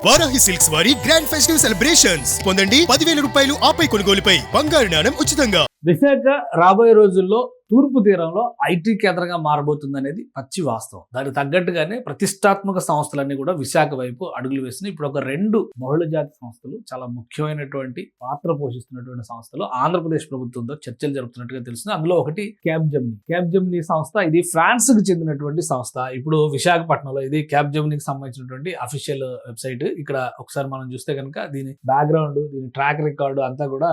Varahi silks వారి grand festive celebrations పొందండి 10,000 రూపాయలు ఆపై కొనుగోలుపై బంగారు నాణెం ఉచితంగా. విశాఖ రాబోయే రోజుల్లో తూర్పు తీరంలో ఐటీ కేంద్రంగా మారబోతుంది అనేది పచ్చి వాస్తవం. దానికి తగ్గట్టుగానే ప్రతిష్టాత్మక సంస్థలన్నీ కూడా విశాఖ వైపు అడుగులు వేస్తున్నాయి. ఇప్పుడు ఒక 2 బహుళజాతి సంస్థలు చాలా ముఖ్యమైనటువంటి పాత్ర పోషిస్తున్నటువంటి సంస్థలు ఆంధ్రప్రదేశ్ ప్రభుత్వంతో చర్చలు జరుపుతున్నట్టుగా తెలుస్తుంది. అందులో ఒకటి క్యాబ్జెమినీ సంస్థ. ఇది ఫ్రాన్స్ కు చెందినటువంటి సంస్థ. ఇప్పుడు విశాఖపట్నంలో ఇది క్యాబ్జెమినీకి సంబంధించినటువంటి అఫీషియల్ వెబ్సైట్. ఇక్కడ ఒకసారి మనం చూస్తే కనుక దీని బ్యాక్గ్రౌండ్, దీని ట్రాక్ రికార్డు అంతా కూడా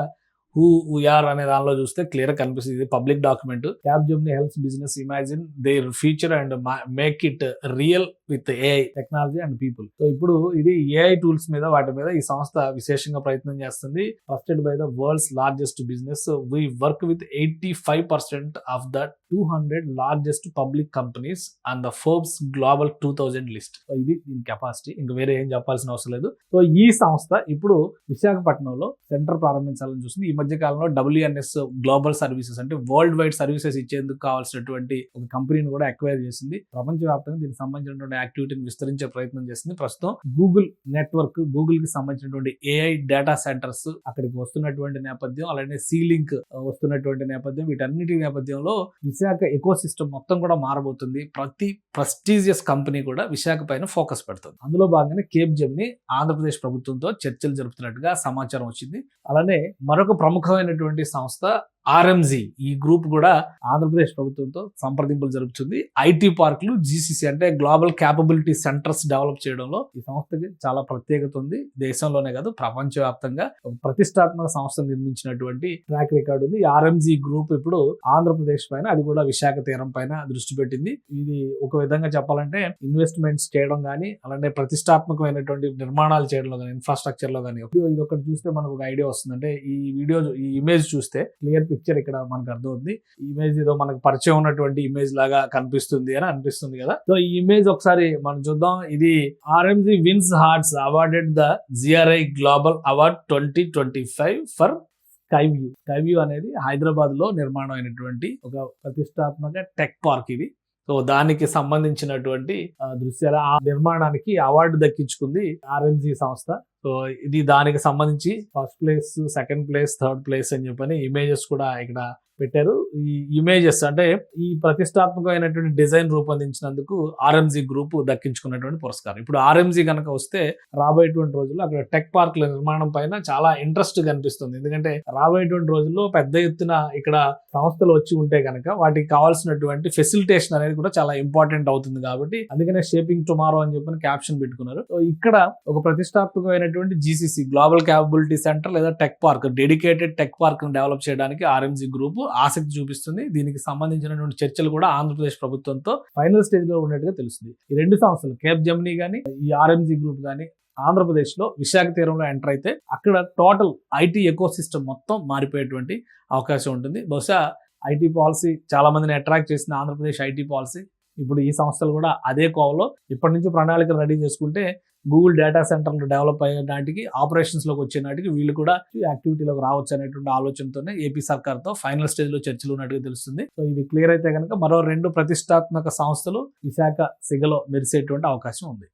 హూ వీఆర్ అనే దానిలో చూస్తే క్లియర్ కనిపిస్తుంది. ఇది public document. Capgemini helps business imagine their future and make it real with AI technology and people. So ఇప్పుడు ఇది ఏఐ టూల్స్ మీద వాటి మీద ఈ సంస్థ విశేషంగా ప్రయత్నం చేస్తుంది. Trusted by the world's largest business. We work with 85% of the 200 largest public companies and the Forbes global 2000 list. So ఇది దీని కెపాసిటీ. ఇంకా వేరే ఏం చెప్పాల్సిన అవసరం లేదు. సో ఈ సంస్థ ఇప్పుడు విశాఖపట్నంలో సెంటర్ ప్రారంభించాలని చూస్తుంది. ఈ మధ్య కాలంలో WNS గ్లోబల్ సర్వీసెస్ అంటే వరల్డ్ వైడ్ సర్వీసెస్ ఇచ్చేందుకు కావాల్సినటువంటి ఒక కంపెనీని కూడా అక్వైర్ చేసింది. ప్రపంచవ్యాప్తంగా దీనికి సంబంధించినటువంటి యాక్టివిటీని విస్తరించే ప్రయత్నం చేసింది. ప్రస్తుతం గూగుల్ నెట్వర్క్, గూగుల్ కి సంబంధించినటువంటి AI డేటా సెంటర్స్ అక్కడికి వస్తున్నటువంటి నేపథ్యం, అలానే సీలింక్ వస్తున్నటువంటి నేపథ్యం, వీటన్నిటి నేపథ్యంలో విశాఖ ఎకో సిస్టమ్ మొత్తం కూడా మారబోతుంది. ప్రతి ప్రెస్టీజియస్ కంపెనీ కూడా విశాఖ పైన ఫోకస్ పెడుతుంది. అందులో భాగంగానే క్యాబ్జెమినీ ఆంధ్రప్రదేశ్ ప్రభుత్వంతో చర్చలు జరుపుతున్నట్టుగా సమాచారం వచ్చింది. అలానే మరొక ప్రముఖమైనటువంటి సంస్థ RMZ, ఈ గ్రూప్ కూడా ఆంధ్రప్రదేశ్ ప్రభుత్వంతో సంప్రదింపులు జరుపుతుంది. ఐటీ పార్కులు GCC అంటే గ్లోబల్ క్యాపబిలిటీ సెంటర్స్ డెవలప్ చేయడంలో ఈ సంస్థకి చాలా ప్రత్యేకత ఉంది. దేశంలోనే కాదు ప్రపంచవ్యాప్తంగా ప్రతిష్టాత్మక సంస్థలు నిర్మించినటువంటి ట్రాక్ రికార్డు ఉంది. RMZ గ్రూప్ ఇప్పుడు ఆంధ్రప్రదేశ్ పైన, అది కూడా విశాఖ తీరం పైన దృష్టి పెట్టింది. ఇది ఒక విధంగా చెప్పాలంటే ఇన్వెస్ట్మెంట్స్ చేయడం కానీ, అలానే ప్రతిష్టాత్మకమైనటువంటి నిర్మాణాలు చేయడంలో కానీ, ఇన్ఫ్రాస్ట్రక్చర్ లో కానీ. ఇది ఒకటి చూస్తే మనకు ఒక ఐడియా వస్తుంది. అంటే ఈ ఇమేజ్ చూస్తే క్లియర్ పిక్చర్ ఇక్కడ మనకు అర్థమవుతుంది. ఈ ఇమేజ్ ఏదో మనకు పరిచయం ఉన్నటువంటి ఇమేజ్ లాగా కనిపిస్తుంది అని అనిపిస్తుంది కదా. సో ఈ ఇమేజ్ ఒకసారి మనం చూద్దాం. ఇది RMZ wins hearts awarded the GRI global award 2025 for Skyview అనేది హైదరాబాద్ లో నిర్మాణం అయినటువంటి ఒక ప్రతిష్టాత్మక టెక్ పార్క్ ఇది. సో దానికి సంబంధించినటువంటి దృశ్యాల ఆ నిర్మాణానికి అవార్డు దక్కించుకుంది RMZ సంస్థ. సో ఇది దానికి సంబంధించి first place, second place, third place అని చెప్పని ఇమేజెస్ కూడా ఇక్కడ పెట్టారు. ఈ ఇమేజెస్ అంటే ఈ ప్రతిష్టాత్మకమైనటువంటి డిజైన్ రూపొందించినందుకు RMZ గ్రూప్ దక్కించుకున్నటువంటి పురస్కారం. ఇప్పుడు RMZ కనుక వస్తే రాబోయేటువంటి రోజుల్లో అక్కడ టెక్ పార్క్ల నిర్మాణం పైన చాలా ఇంట్రెస్ట్ కనిపిస్తుంది. ఎందుకంటే రాబోయేటువంటి రోజుల్లో పెద్ద ఎత్తున ఇక్కడ సంస్థలు వచ్చి ఉంటే కనుక వాటికి కావాల్సినటువంటి ఫెసిలిటేషన్ అనేది కూడా చాలా ఇంపార్టెంట్ అవుతుంది. కాబట్టి అందుకనే షేపింగ్ టుమారో అని చెప్పని క్యాప్షన్ పెట్టుకున్నారు. సో ఇక్కడ ఒక ప్రతిష్టాత్మకమైనటువంటి GCC గ్లోబల్ క్యాపబిలిటీ సెంటర్ లేదా tech park, dedicated tech park ని డెవలప్ చేయడానికి RMZ గ్రూప్ ఆసక్తి చూపిస్తుంది. దీనికి సంబంధించినటువంటి చర్చలు కూడా ఆంధ్రప్రదేశ్ ప్రభుత్వంతో ఫైనల్ స్టేజ్ లో ఉన్నట్టుగా తెలుస్తుంది. ఈ 2 సంస్థలు క్యాబ్జెమినీ గానీ, ఈ RMZ గ్రూప్ గానీ ఆంధ్రప్రదేశ్ లో విశాఖ తీరంలో ఎంటర్ అయితే అక్కడ టోటల్ ఐటీ ఎకో సిస్టమ్ మొత్తం మారిపోయేటువంటి అవకాశం ఉంటుంది. బహుశా ఐటీ పాలసీ చాలా మందిని అట్రాక్ట్ చేసిన ఆంధ్రప్రదేశ్ ఐటీ పాలసీ ఇప్పుడు ఈ సంస్థలు కూడా అదే కోవలో ఇప్పటి నుంచి ప్రణాళికలు రెడీ చేసుకుంటే గూగుల్ డేటా సెంటర్లు డెవలప్ అయ్యే నాటికి, ఆపరేషన్స్ లోకి వచ్చే నాటికి వీళ్ళు కూడా యాక్టివిటీలోకి రావచ్చు అనేటువంటి ఆలోచనతోనే ఏపీ సర్కార్తో ఫైనల్ స్టేజ్ లో చర్చలు ఉన్నట్టుగా తెలుస్తుంది. సో ఇవి క్లియర్ అయితే కనుక మరో 2 ప్రతిష్టాత్మక సంస్థలు విశాఖ సిగలో మెరిసేటువంటి అవకాశం ఉంది.